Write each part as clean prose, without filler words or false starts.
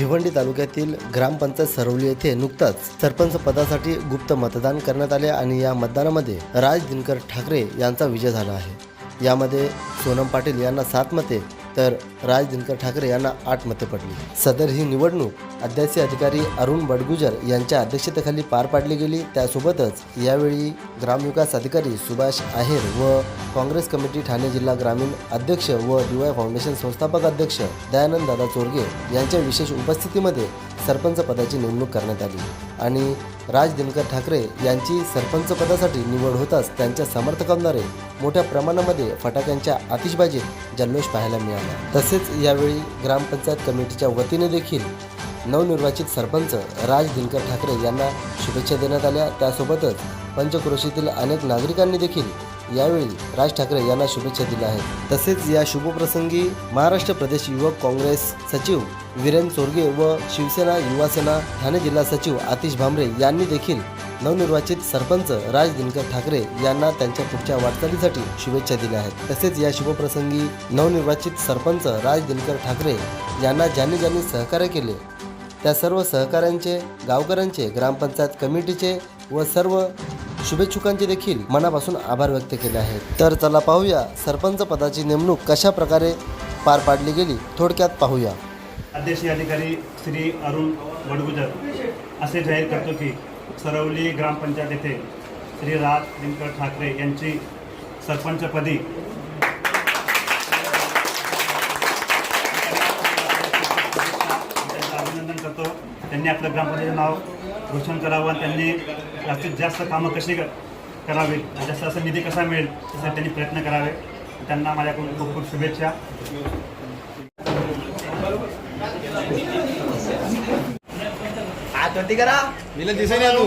भिवंडी तालुक्यातील ग्रामपंचायत सरवली येथे नुकताच सरपंच पदासाठी गुप्त मतदान करण्यात आले आणि या मतदानामध्ये राज दिनकर ठाकरे यांचा विजय झाला आहे। यामध्ये सोनम पाटील यांना 7 मते तर राज दिनकर ठाकरे यांना 8 मते पडली। सदर ही निवडणूक अध्यासी अधिकारी अरुण बडगुजर यांच्या अध्यक्षतेखाली पार पाडली गेली। त्यासोबतच यावेळी ग्रामविकास अधिकारी सुभाष आहेर व काँग्रेस कमिटी ठाणे जिल्हा ग्रामीण अध्यक्ष व DY फाउंडेशन संस्थापक अध्यक्ष दयानंद दादा चोरगे यांच्या विशेष उपस्थितीमध्ये सरपंच पदाची नेमणूक करण्यात आली आणि राज दिनकर ठाकरे यांची सरपंच पदासाठी निवड होताच त्यांच्या समर्थकांद्वारे मोठ्या प्रमाणामध्ये फटाक्यांच्या आतिषबाजीत जल्लोष पाहायला मिळाला। तसेच यावेळी ग्रामपंचायत कमिटीच्या वतीने देखील नवनिर्वाचित सरपंच राज दिनकर ठाकरे यांना शुभेच्छा देण्यात आल्या। त्यासोबतच पंचक्रोशीतील अनेक नागरिकांनी देखील यावेळी राज ठाकरे यांना शुभेच्छा दिल्या आहेत। तसेच या शुभप्रसंगी महाराष्ट्र प्रदेश युवक काँग्रेस सचिव वीरेन चोरगे व शिवसेना युवा सेना ठाणे जिल्हा सचिव आतिश भामरे यांनी देखील नवनिर्वाचित सरपंच राज दिनकर ठाकरे यांना त्यांच्या पुढच्या वाटचालीसाठी शुभेच्छा दिल्या आहेत। तसेच या शुभप्रसंगी नवनिर्वाचित सरपंच राज दिनकर ठाकरे यांना ज्यांनी सहकार्य केले त्या सर्व सहकाऱ्यांचे, गावकऱ्यांचे, ग्रामपंचायत कमिटीचे व सर्व शुभेच्छुकांचे देखील मनापासून आभार व्यक्त केले आहेत। तर चला पाहूया सरपंच पदाची नेमणूक कशा प्रकारे पार पाडली गेली, थोडक्यात पाहूया। अध्यक्षीय अधिकारी श्री अरुण बडगुजर असे जाहीर करतो की सरवली ग्रामपंचायत येथे श्री राज दिनकर ठाकरे यांची सरपंचपदी अभिनंदन करतो। त्यांनी आपलं ग्रामपंचायतीचं नाव रोशन करावं आणि त्यांनी जास्तीत जास्त कामं कशी करावी, जास्त असं निधी कसा मिळेल त्यासाठी त्यांनी प्रयत्न करावे। त्यांना माझ्याकडून खूप खूप शुभेच्छा। आत्महत्या करा मिलन दिसेल या तू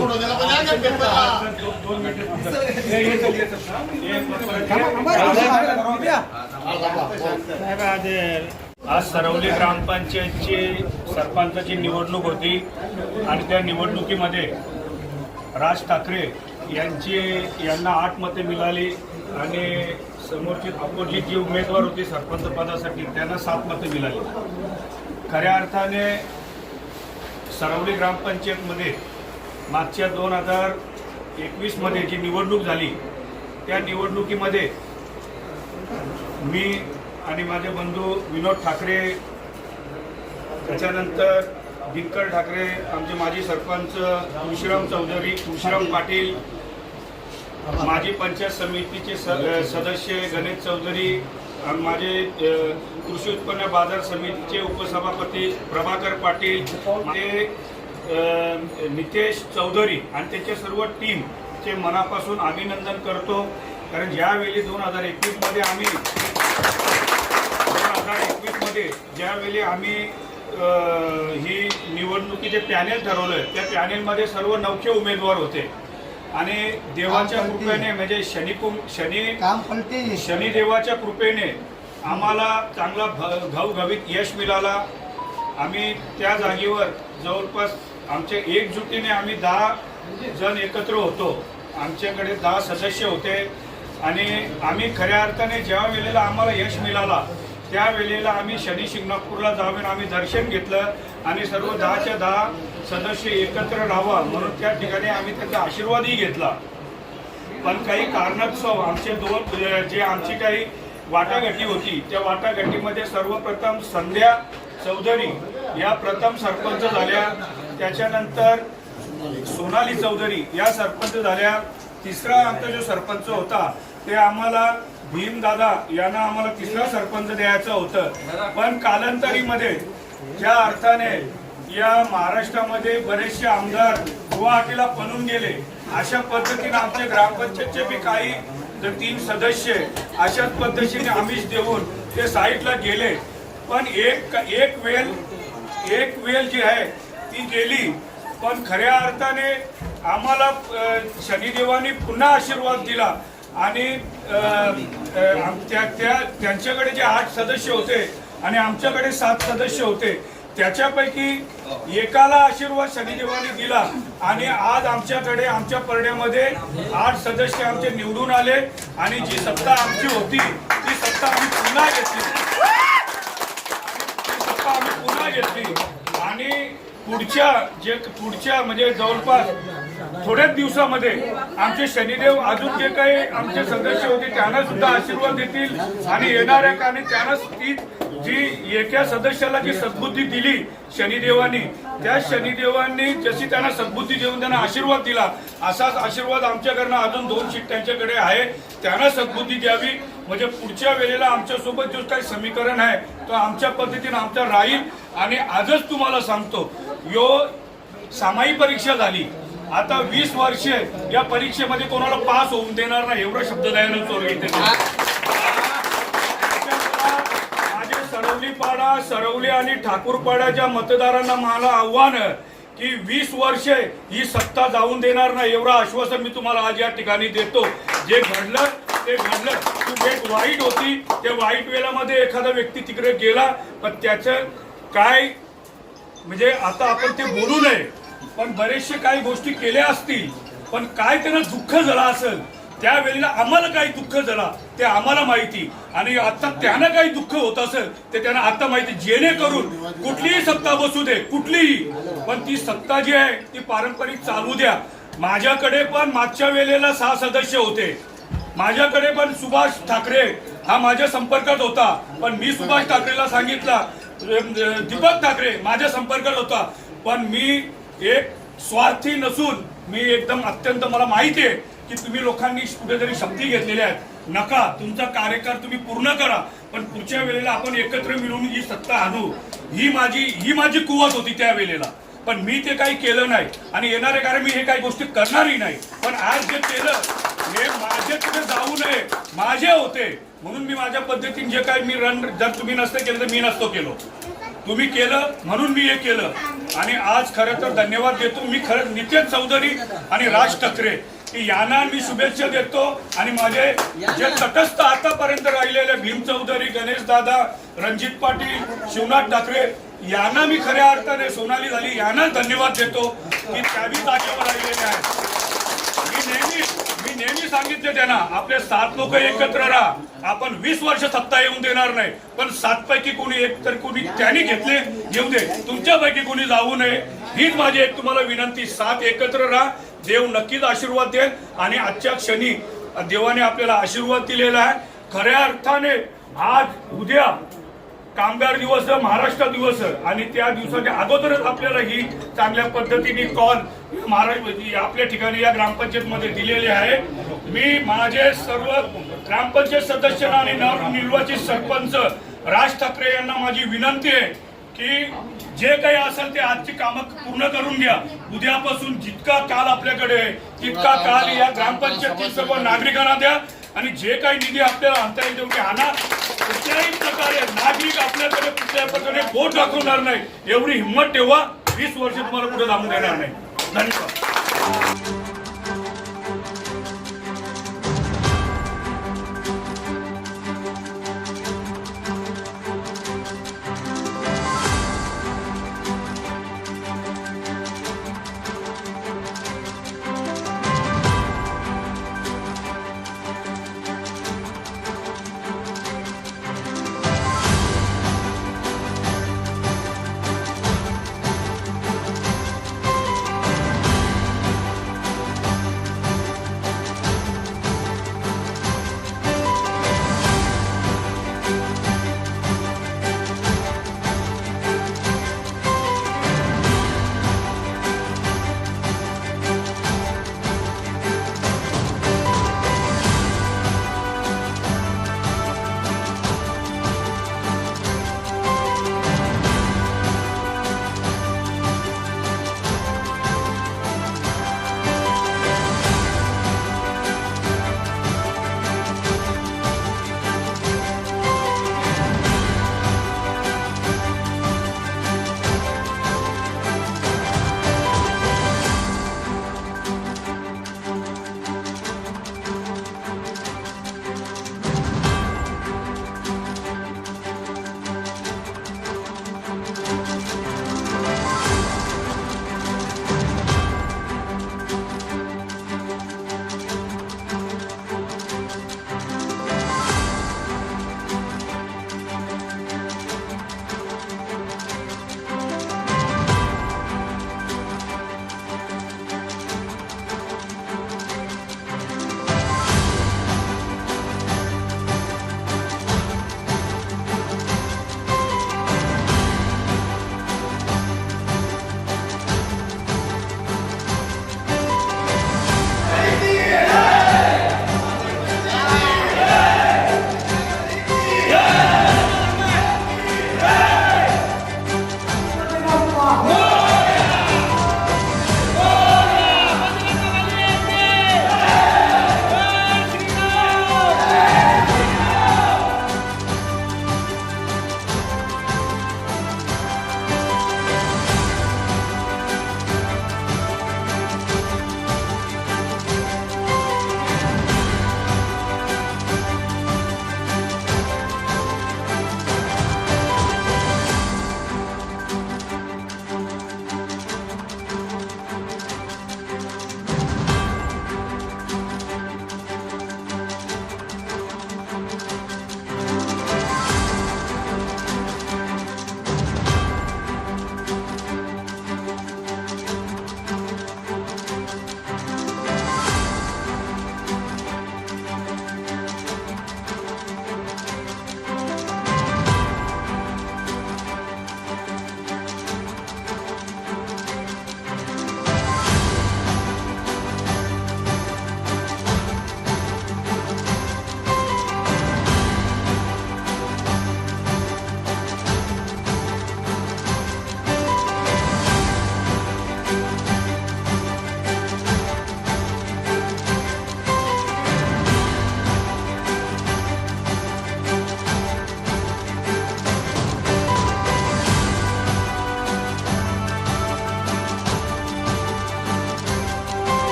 आज सरवली ग्रामपंचायतची सरपंचाची निवडणूक होती आणि त्या निवडणुकीमध्ये राज ठाकरे यांना 8 मते मिळाली आणि समोरची अपोजिट जी उमेदवार होती सरपंच पदासाठी त्यांना 7 मते मिळाली। खऱ्या अर्थाने सरवली ग्रामपंचायतमध्ये मागच्या 2021 मध्ये जी निवडणूक झाली त्या निवडणुकीमध्ये मी आणि माझे बंधू विनोद ठाकरे, त्याच्यानंतर दिनकर ठाकरे, आमचे माजी सरपंच तुळशीराम चौधरी, तुळशीराम पाटील, माजी पंचायत समितीचे सदस्य गणेश चौधरी, माझे कृषी उत्पन्न बाजार समितीचे उपसभापती प्रभाकर पाटील, ते नितेश चौधरी आणि त्याच्या सर्व टीमचे मनापासून अभिनंदन करतो। कारण ज्यावेळी 2021 मध्ये ज्यावेळी आम्ही ही निवडणुकीचे पॅनेल ठरवलं त्या पॅनेलमध्ये सर्व 9 उमेदवार होते आणि देवाच्या कृपेने म्हणजे शनिदेवाच्या कृपेने आम्हाला चांगला घवघवीत यश मिळाला। आम्ही त्या जागेवर जवळपास आमच्या एकजुटीने आम्ही 10 जण एकत्र होतो। आमच्याकडे 10 सदस्य होते आणि आम्ही खऱ्या अर्थाने ज्या वेळेला आम्हाला यश मिळाला त्या वेळेला आम्ही शनी शिंगणापूरला जाऊन आम्ही दर्शन घेतलं आणि सर्व 10च्या 10 सदस्य एकत्र राहावा म्हणून त्या ठिकाणी आम्ही त्याचा आशीर्वादही घेतला। पण काही कारणास्तव आमची काही वाटाघाटी होती त्या वाटाघाटीमध्ये सर्वप्रथम संध्या चौधरी या प्रथम सरपंच झाल्या, त्याच्यानंतर सोनाली चौधरी या सरपंच झाल्या। तिसरा आमचा जो सरपंच होता ते आम्हाला भीमदादा यांना आम्हाला तिसरा सरपंच द्यायचं होतं। पण कालांतरीमध्ये ज्या अर्थाने या महाराष्ट्रामध्ये बरेचसे आमदार गुवाहाटीला पळून गेले, अशा पद्धतीने आमच्या ग्रामपंचायतचे बी काही 3 सदस्य अशाच पद्धतीने आमिष देऊन ते साईडला गेले। पण एक वेळ जी आहे ती गेली, पण खऱ्या अर्थाने आम्हाला शनिदेवानी पुन्हा आशीर्वाद दिला आणि त्यांच्याकडे जे 8 सदस्य होते आणि आमच्याकडे 7 सदस्य होते त्याच्यापैकी एकाला आशीर्वाद शनिदेवानी दिला आणि आज आमच्याकडे आमच्या परड्यामध्ये 8 सदस्य आमचे निवडून आले आणि जी सत्ता आमची होती ती सत्ता आम्ही पुन्हा घेतली आणि पुढच्या म्हणजे जवळपास थोड्याच दिवसामध्ये आमचे शनिदेव अजून जे काही आमचे सदस्य होते त्यांना सुद्धा आशीर्वाद देतील आणि येणाऱ्या काळाने त्यांना ती जी एका सदस्याला जी सद्बुद्धी दिली शनिदेवांनी, त्या शनिदेवांनी जशी त्यांना सद्बुद्धी देऊन त्यांना आशीर्वाद दिला, असाच आशीर्वाद आमच्याकडनं अजून 2 सीट त्यांच्याकडे आहे, त्यांना सद्बुद्धी द्यावी. म्हणजे पुढच्या वेळेला आमच्यासोबत जो काही समीकरण आहे तो आमच्या पद्धतीने आमचा राहील. आणि आजच तुम्हाला सांगतो, सामायिक परीक्षा झाली, आता 20 वर्षे या परीक्षेमध्ये कोणाला पास होऊन देणार नाही एवढा शब्द दयानंद चोरगे इथे. माझे सरवलीपाडा, सरवली आणि ठाकूरपाड्याच्या मतदारांना मला आव्हान की 20 वर्षे ही सत्ता जाऊन देणार नाही एवढं आश्वासन मी तुम्हाला आज या ठिकाणी देतो. जे घडलं ते घडलं. ती एक वाईट होती, त्या वाईट वेळामध्ये एखादा व्यक्ती तिकडे गेला, पण त्याचं काय म्हणजे आता आपण ते बोलू नये, पण बरेचसे काही गोष्टी केल्या असतील, पण काय त्यांना दुःख झालं असेल त्यावेळेला आम्हाला काही दुःख झाला ते आम्हाला माहिती, आणि आता त्यांना काही दुःख होत असेल ते त्यांना आता माहिती. जेणेकरून कुठलीही सत्ता बसू दे, कुठलीही, पण ती सत्ता जी आहे ती पारंपरिक चालू द्या. माझ्याकडे पण मागच्या वेळेला 6 सदस्य होते, माझ्याकडे पण सुभाष ठाकरे हा माझ्या संपर्कात होता, पण मी सुभाष ठाकरेला सांगितलं, दीपक ठाकरे माझ्या संपर्कात होता, पण मी एक स्वार्थी नसून मी एकदम अत्यंत मला माहिती आहे की तुम्ही लोकांनी कुठेतरी शक्ती घेतलेल्या आहेत, नका, तुमचा कार्यकाळ तुम्ही पूर्ण करा, पण पुढच्या वेळेला आपण एकत्र मिळून ही सत्ता आणू, ही माझी कुवत होती त्या वेळेला. पण मी ते काही केलं नाही आणि येणाऱ्या कारण मी हे काही गोष्टी करणारही नाही. पण आज जे केलं हे माझे तिथे जाऊ नये, माझे होते म्हणून मी माझ्या पद्धतीने जे काही मी जर तुम्ही नसते केलं तर मी नसतो केलो, तुम्ही केलं म्हणून मी हे केलं. आणि आज खरं तर धन्यवाद देतो मी खरं नितेश चौधरी आणि राज ठाकरे यांना मी शुभेच्छा देतो. आणि माझे जे तटस्थ आतापर्यंत राहिलेले भीम चौधरी, गणेश दादा, रणजित पाटील, शिवनाथ ठाकरे यांना मी खऱ्या अर्थाने, सोनाली झाली यांना धन्यवाद देतो की त्याही जागेवर राहिलेले आहेत. मी नेहमी सांगितले त्यांना, आपले 7 लोक एकत्र राहा, आपण 20 वर्ष सत्ता येऊन देणार नाही, पण 7 पैकी कोणी एक तर कोणी त्यांनी घेतले येऊ दे, तुमच्यापैकी कोणी जाऊ नये, हीच माझी एक तुम्हाला विनंती. 7 एकत्र राहा, देव नक्कीच आशीर्वाद देईल. आणि आजच्या क्षणी देवाने आपल्याला आशीर्वाद दिलेला आहे. खऱ्या अर्थाने आज उद्या कामगार दिवस, महाराष्ट्र दिवस, आणि त्या दिवसाच्या अगोदरच आपल्याला ही चांगल्या पद्धतीने कॉल महाराष्ट्र आपल्या ठिकाणी या ग्रामपंचायत मध्ये दिलेले आहे. मी माझे सर्व ग्रामपंचायत सदस्यांना आणि नवनिर्वाचित सरपंच राज ठाकरे यांना माझी विनंती आहे की जे काही असेल ते आजची कामं पूर्ण करून घ्या. उद्यापासून जितका काल आपल्याकडे आहे तितका काल या ग्रामपंचायतीतील सर्व नागरिकांना द्या, आणि जे काही निधी आपल्याला आणता येईल तेवढे आणा. कुठल्याही प्रकारे नागरिक आपल्याकडे कुठल्याही प्रकारे बोट दाखवणार नाही एवढी हिंमत ठेवा. 20 वर्ष तुम्हाला कुठे थांबून देणार नाही. धन्यवाद.